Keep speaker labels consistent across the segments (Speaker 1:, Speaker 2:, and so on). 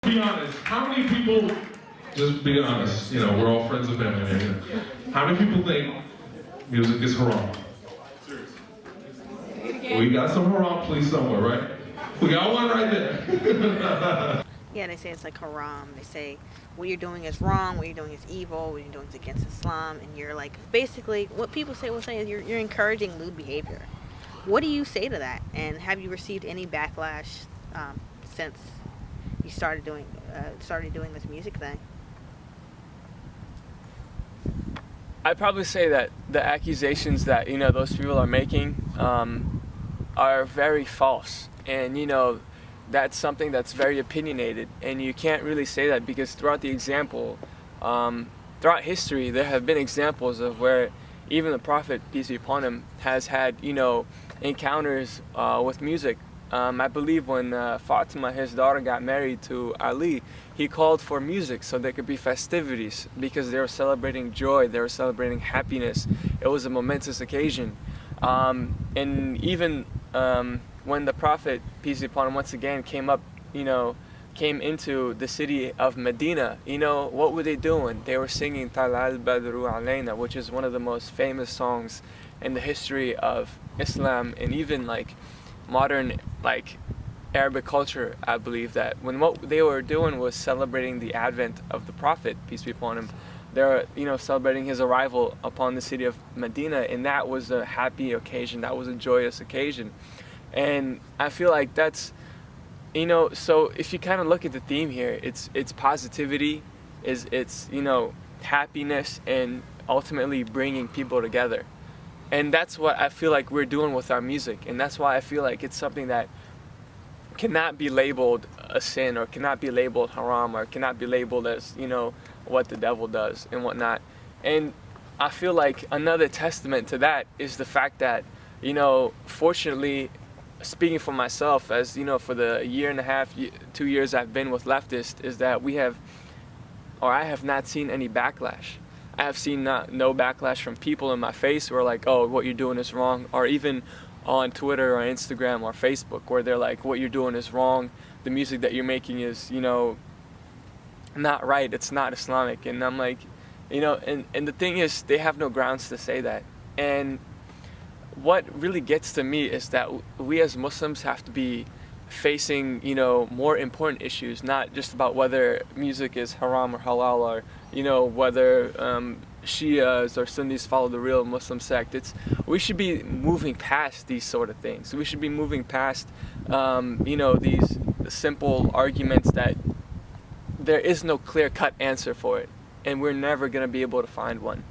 Speaker 1: be honest. How many people, just be honest, you know, we're all friends and family here. How many people think music is haram? We got some haram police somewhere, right? We got one right there.
Speaker 2: Yeah, they say it's like haram. They say what you're doing is wrong, what you're doing is evil, what you're doing is against Islam, and you're like, basically, what people will say is you're encouraging lewd behavior. What do you say to that? And have you received any backlash since you started doing this music thing?
Speaker 3: I'd probably say that the accusations that, you know, those people are making are very false, and, you know, that's something that's very opinionated, and you can't really say that because throughout history, there have been examples of where even the Prophet, peace be upon him, has had, you know, encounters with music. I believe when Fatima, his daughter, got married to Ali, he called for music so there could be festivities because they were celebrating joy, they were celebrating happiness. It was a momentous occasion. And even when the Prophet, peace be upon him, once again came into the city of Medina, you know, what were they doing? They were singing Talal Badru Alayna, which is one of the most famous songs in the history of Islam and even like modern like Arabic culture. I believe that when what they were doing was celebrating the advent of the Prophet, peace be upon him, they're, you know, celebrating his arrival upon the city of Medina, and that was a happy occasion, that was a joyous occasion. And I feel like that's, you know, so if you kind of look at the theme here, it's positivity, it's you know, happiness, and ultimately bringing people together. And that's what I feel like we're doing with our music, and that's why I feel like it's something that cannot be labeled a sin, or cannot be labeled haram, or cannot be labeled as, you know, what the devil does and whatnot. And I feel like another testament to that is the fact that, you know, fortunately, speaking for myself, as you know, for the year and a half, 2 years I've been with Leftist, is that I have not seen any backlash. I have seen no backlash from people in my face who are like, oh, what you're doing is wrong, or even on Twitter or Instagram or Facebook, where they're like, what you're doing is wrong, the music that you're making is, you know, not right, it's not Islamic. And I'm like, you know, and the thing is, they have no grounds to say that. And what really gets to me is that we as Muslims have to be facing, you know, more important issues, not just about whether music is haram or halal, or, you know, whether Shias or Sunnis follow the real Muslim sect. We should be moving past these sort of things. We should be moving past, you know, these simple arguments that there is no clear-cut answer for it, and we're never going to be able to find one.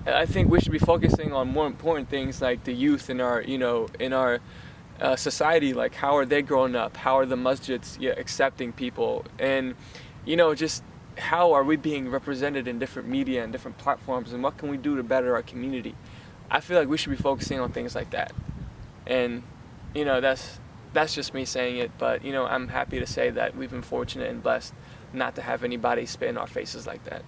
Speaker 3: I think we should be focusing on more important things like the youth in our, you know, in our society. Like, how are they growing up? How are the masjids accepting people? And, you know, just how are we being represented in different media and different platforms, and what can we do to better our community? I feel like we should be focusing on things like that. And, you know, that's just me saying it, but, you know, I'm happy to say that we've been fortunate and blessed not to have anybody spit in our faces like that.